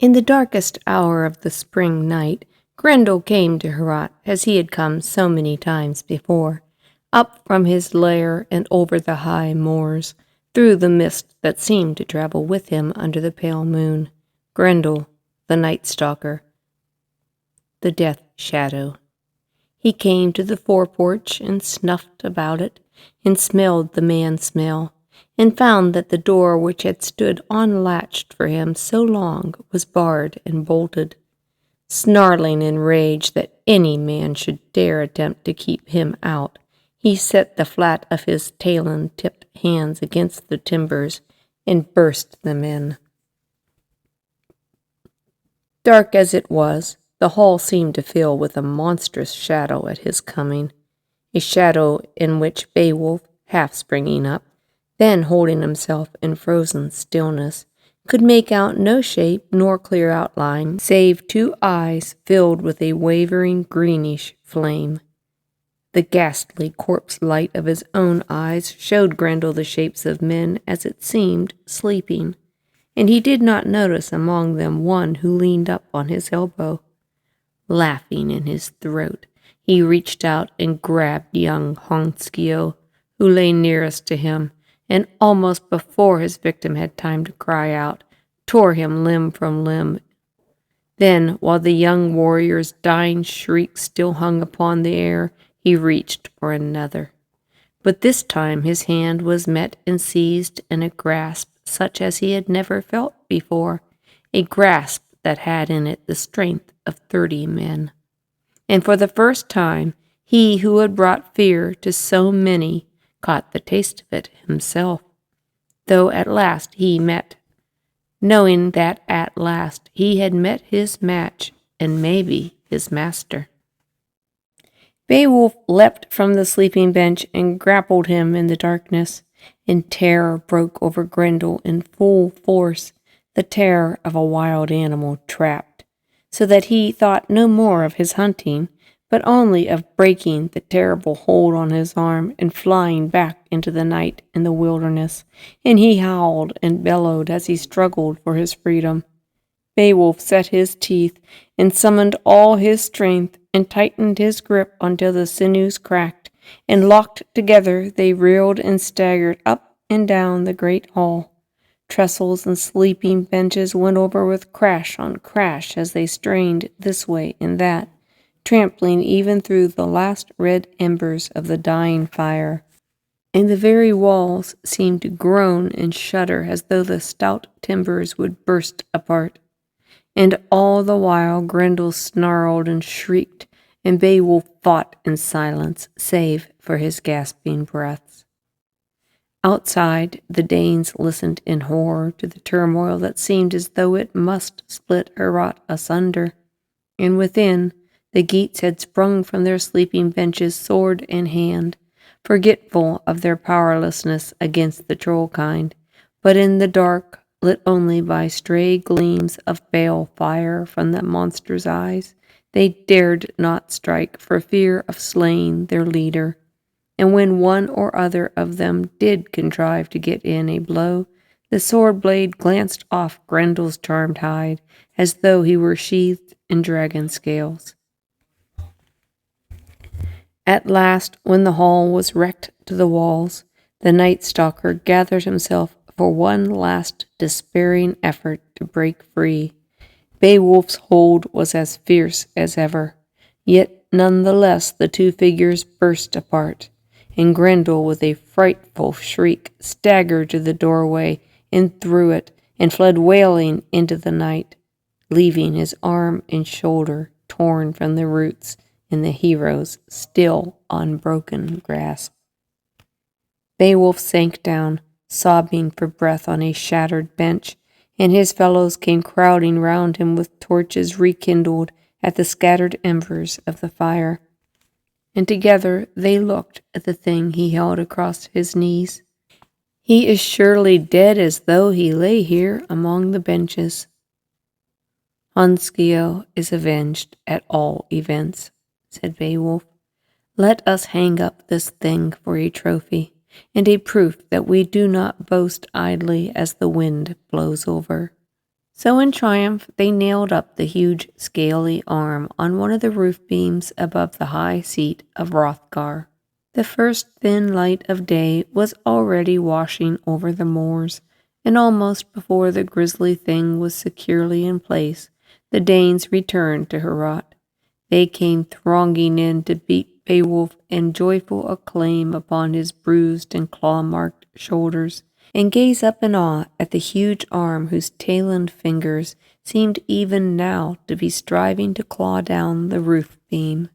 In the darkest hour of the spring night, Grendel came to Heorot as he had come so many times before, up from his lair and over the high moors, through the mist that seemed to travel with him under the pale moon. Grendel, the night stalker, the death shadow. He came to the foreporch and snuffed about it, and smelled the man smell, and found that the door which had stood unlatched for him so long was barred and bolted. Snarling in rage that any man should dare attempt to keep him out, he set the flat of his talon-tipped hands against the timbers and burst them in. Dark as it was, the hall seemed to fill with a monstrous shadow at his coming, a shadow in which Beowulf, half springing up, then holding himself in frozen stillness, could make out no shape nor clear outline, save two eyes filled with a wavering greenish flame. The ghastly corpse light of his own eyes showed Grendel the shapes of men as it seemed sleeping, and he did not notice among them one who leaned up on his elbow. Laughing in his throat, he reached out and grabbed young Hrothgar, who lay nearest to him, and almost before his victim had time to cry out, tore him limb from limb. Then, while the young warrior's dying shriek still hung upon the air, he reached for another. But this time his hand was met and seized in a grasp such as he had never felt before, a grasp that had in it the strength of 30 men. And for the first time, he who had brought fear to so many caught the taste of it himself, though at last he met, knowing that at last he had met his match and maybe his master. Beowulf leapt from the sleeping bench and grappled him in the darkness, and terror broke over Grendel in full force, the terror of a wild animal trapped, so that he thought no more of his hunting, but only of breaking the terrible hold on his arm and flying back into the night and the wilderness, and he howled and bellowed as he struggled for his freedom. Beowulf set his teeth and summoned all his strength and tightened his grip until the sinews cracked, and locked together they reeled and staggered up and down the great hall. Trestles and sleeping benches went over with crash on crash as they strained this way and that, trampling even through the last red embers of the dying fire. And the very walls seemed to groan and shudder as though the stout timbers would burst apart. And all the while Grendel snarled and shrieked, and Beowulf fought in silence, save for his gasping breaths. Outside, the Danes listened in horror to the turmoil that seemed as though it must split Heorot asunder, and within, the Geats had sprung from their sleeping benches sword in hand, forgetful of their powerlessness against the troll kind, but in the dark, lit only by stray gleams of bale fire from the monster's eyes, they dared not strike for fear of slaying their leader. And when one or other of them did contrive to get in a blow, the sword blade glanced off Grendel's charmed hide, as though he were sheathed in dragon scales. At last, when the hall was wrecked to the walls, the night stalker gathered himself for one last despairing effort to break free. Beowulf's hold was as fierce as ever, yet none the less the two figures burst apart, and Grendel, with a frightful shriek, staggered to the doorway and through it, and fled wailing into the night, leaving his arm and shoulder torn from the roots in the hero's still unbroken grasp. Beowulf sank down, sobbing for breath on a shattered bench, and his fellows came crowding round him with torches rekindled at the scattered embers of the fire. And together they looked at the thing he held across his knees. "He is surely dead as though he lay here among the benches." "Hrothgar is avenged at all events," said Beowulf. "Let us hang up this thing for a trophy, and a proof that we do not boast idly as the wind blows over." So in triumph they nailed up the huge scaly arm on one of the roof beams above the high seat of Hrothgar. The first thin light of day was already washing over the moors, and almost before the grisly thing was securely in place, the Danes returned to Heorot. They came thronging in to beat Beowulf in joyful acclaim upon his bruised and claw-marked shoulders, and gaze up in awe at the huge arm whose taloned fingers seemed even now to be striving to claw down the roof beam.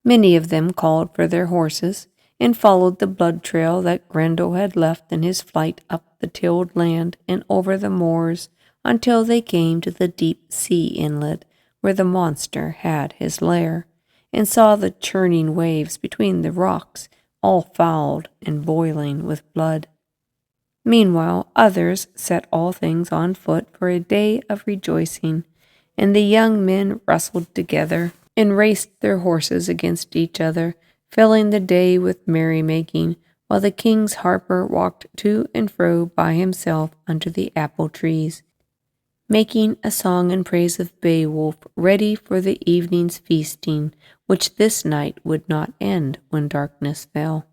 Many of them called for their horses and followed the blood trail that Grendel had left in his flight up the tilled land and over the moors until they came to the deep sea inlet where the monster had his lair, and saw the churning waves between the rocks, all fouled and boiling with blood. Meanwhile, others set all things on foot for a day of rejoicing, and the young men wrestled together and raced their horses against each other, filling the day with merrymaking, while the king's harper walked to and fro by himself under the apple trees, making a song in praise of Beowulf, ready for the evening's feasting, which this night would not end when darkness fell.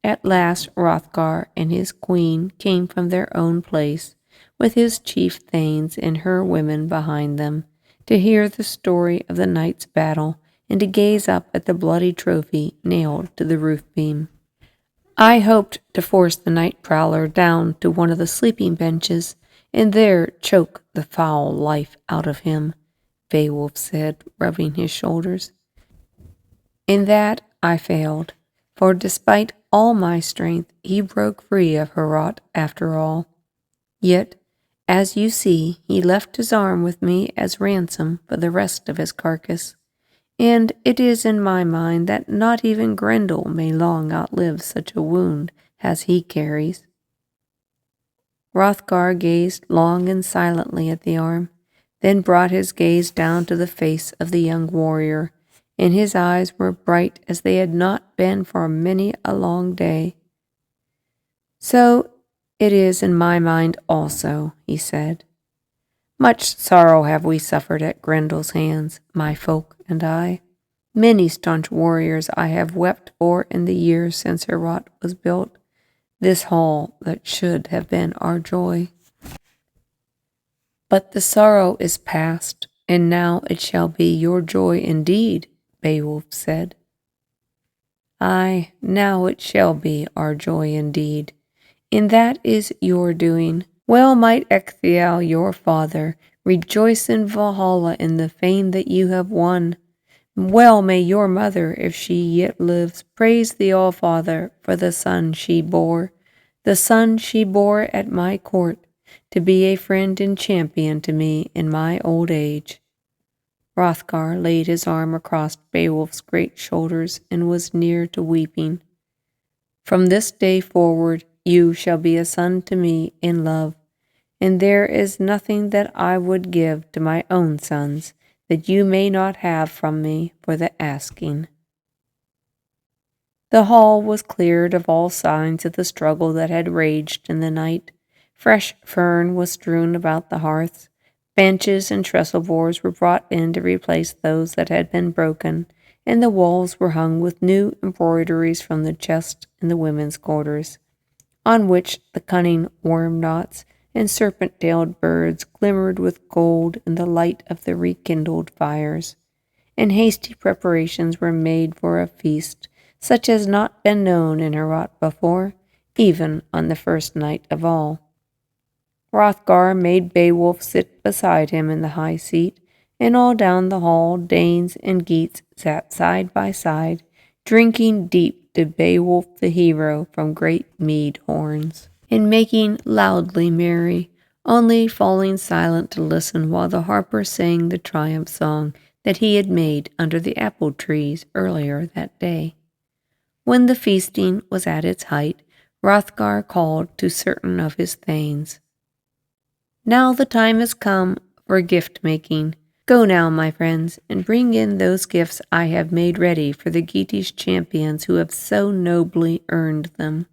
At last Hrothgar and his queen came from their own place, with his chief thanes and her women behind them, to hear the story of the night's battle and to gaze up at the bloody trophy nailed to the roof beam. I hoped to force the night prowler down to one of the sleeping benches and there choke the foul life out of him, Beowulf said, rubbing his shoulders. In that I failed, for despite all my strength he broke free of Heorot after all. Yet, as you see, he left his arm with me as ransom for the rest of his carcass, and it is in my mind that not even Grendel may long outlive such a wound as he carries. Hrothgar gazed long and silently at the arm, then brought his gaze down to the face of the young warrior, and his eyes were bright as they had not been for many a long day. So it is in my mind also, he said. Much sorrow have we suffered at Grendel's hands, my folk and I. Many staunch warriors I have wept for in the years since Heorot was built, this hall that should have been our joy. But the sorrow is past, and now it shall be your joy indeed, Beowulf said. Aye, now it shall be our joy indeed, and that is your doing. Well might Ecgtheow, your father, rejoice in Valhalla in the fame that you have won. Well may your mother, if she yet lives, praise the All-Father for the son she bore at my court, to be a friend and champion to me in my old age. Hrothgar laid his arm across Beowulf's great shoulders and was near to weeping. From this day forward you shall be a son to me in love, and there is nothing that I would give to my own sons that you may not have from me for the asking. The hall was cleared of all signs of the struggle that had raged in the night. Fresh fern was strewn about the hearths. Benches and trestle boards were brought in to replace those that had been broken, and the walls were hung with new embroideries from the chest in the women's quarters, on which the cunning worm knots and serpent-tailed birds glimmered with gold in the light of the rekindled fires, and hasty preparations were made for a feast such as not been known in Heorot before, even on the first night of all. Hrothgar made Beowulf sit beside him in the high seat, and all down the hall Danes and Geats sat side by side, drinking deep to Beowulf the hero from great mead horns, and making loudly merry, only falling silent to listen while the harper sang the triumph song that he had made under the apple trees earlier that day. When the feasting was at its height, Hrothgar called to certain of his thanes. Now the time has come for gift-making. Go now, my friends, and bring in those gifts I have made ready for the Geatish champions who have so nobly earned them.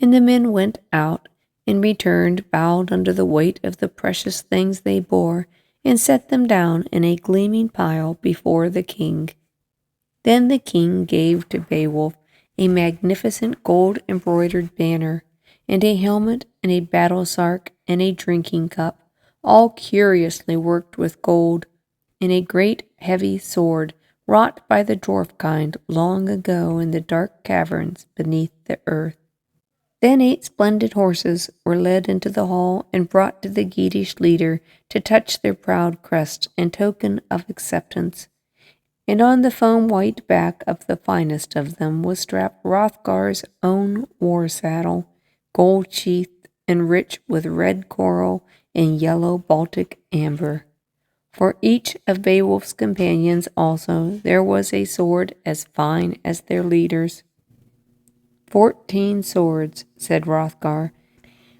And the men went out, and returned, bowed under the weight of the precious things they bore, and set them down in a gleaming pile before the king. Then the king gave to Beowulf a magnificent gold-embroidered banner, and a helmet, and a battle-sark, and a drinking cup, all curiously worked with gold, and a great heavy sword, wrought by the dwarf kind long ago in the dark caverns beneath the earth. Then 8 splendid horses were led into the hall and brought to the Geatish leader to touch their proud crests in token of acceptance. And on the foam-white back of the finest of them was strapped Hrothgar's own war-saddle, gold-sheathed and rich with red coral and yellow Baltic amber. For each of Beowulf's companions also there was a sword as fine as their leaders. 14 swords, said Hrothgar,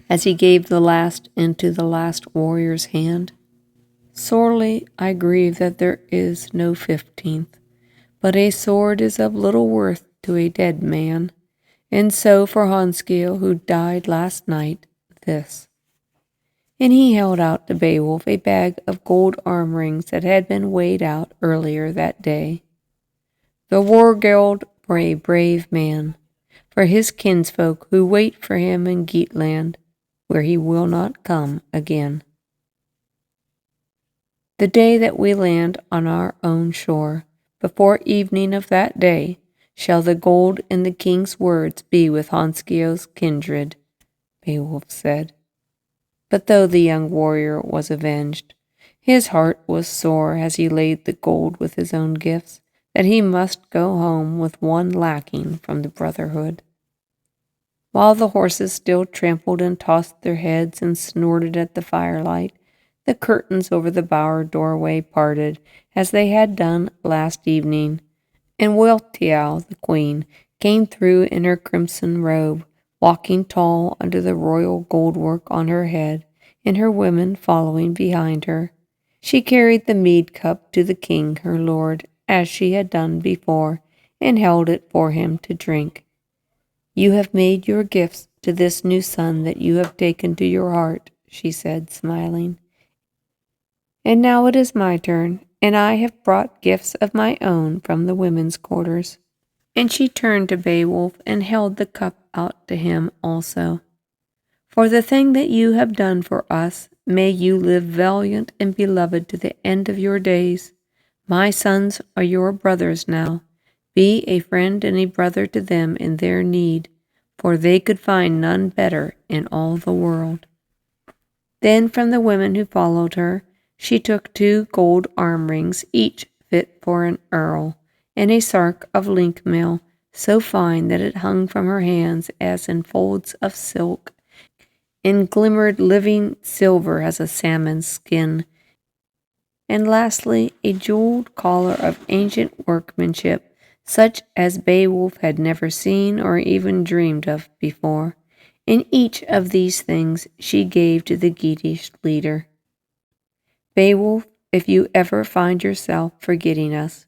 as he gave the last into the last warrior's hand. Sorely I grieve that there is no 15th, but a sword is of little worth to a dead man, and so for Honskill, who died last night, this. And he held out to Beowulf a bag of gold arm rings that had been weighed out earlier that day. The war guild for a brave man, for his kinsfolk who wait for him in Geatland, where he will not come again. The day that we land on our own shore, before evening of that day, shall the gold in the king's words be with Honskio's kindred, Beowulf said. But though the young warrior was avenged, his heart was sore as he laid the gold with his own gifts, that he must go home with one lacking from the brotherhood. While the horses still trampled and tossed their heads and snorted at the firelight, the curtains over the bower doorway parted as they had done last evening, and Wealhtheow, the queen, came through in her crimson robe, walking tall under the royal goldwork on her head, and her women following behind her. She carried the mead cup to the king her lord, as she had done before, and held it for him to drink. You have made your gifts to this new son that you have taken to your heart, she said, smiling. And now it is my turn, and I have brought gifts of my own from the women's quarters. And she turned to Beowulf and held the cup out to him also. For the thing that you have done for us, may you live valiant and beloved to the end of your days. My sons are your brothers now. Be a friend and a brother to them in their need, for they could find none better in all the world. Then from the women who followed her, she took 2 gold arm rings, each fit for an earl, and a sark of link mail, so fine that it hung from her hands as in folds of silk, and glimmered living silver as a salmon's skin. And lastly, a jeweled collar of ancient workmanship, such as Beowulf had never seen or even dreamed of before. And each of these things she gave to the Geatish leader. Beowulf, if you ever find yourself forgetting us,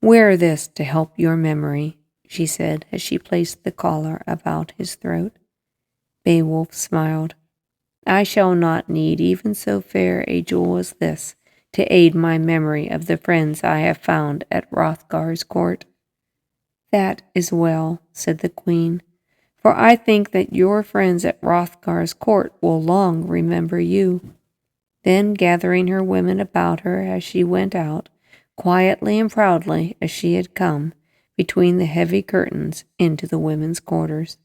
wear this to help your memory, she said as she placed the collar about his throat. Beowulf smiled. I shall not need even so fair a jewel as this to aid my memory of the friends I have found at Hrothgar's court. That is well, said the queen, for I think that your friends at Hrothgar's court will long remember you. Then, gathering her women about her as she went out, quietly and proudly as she had come, between the heavy curtains into the women's quarters.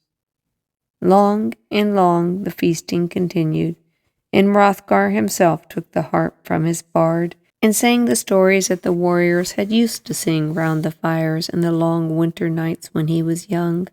Long and long the feasting continued, and Hrothgar himself took the harp from his bard and sang the stories that the warriors had used to sing round the fires in the long winter nights when he was young.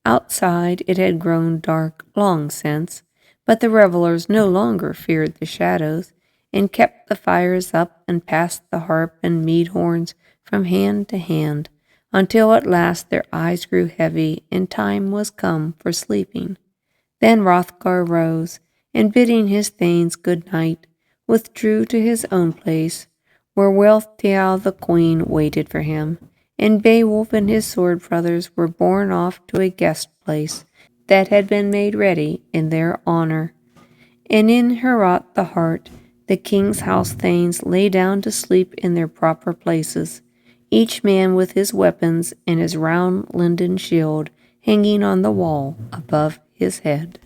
Outside it had grown dark long since, but the revelers no longer feared the shadows, and kept the fires up and passed the harp and mead horns from hand to hand, until at last their eyes grew heavy and time was come for sleeping. Then Hrothgar rose, and bidding his thanes good night, withdrew to his own place, where Wealhtheow the queen waited for him, and Beowulf and his sword brothers were borne off to a guest place that had been made ready in their honor. And in Heorot the Hart, the king's house thanes lay down to sleep in their proper places, each man with his weapons and his round linden shield hanging on the wall above his head.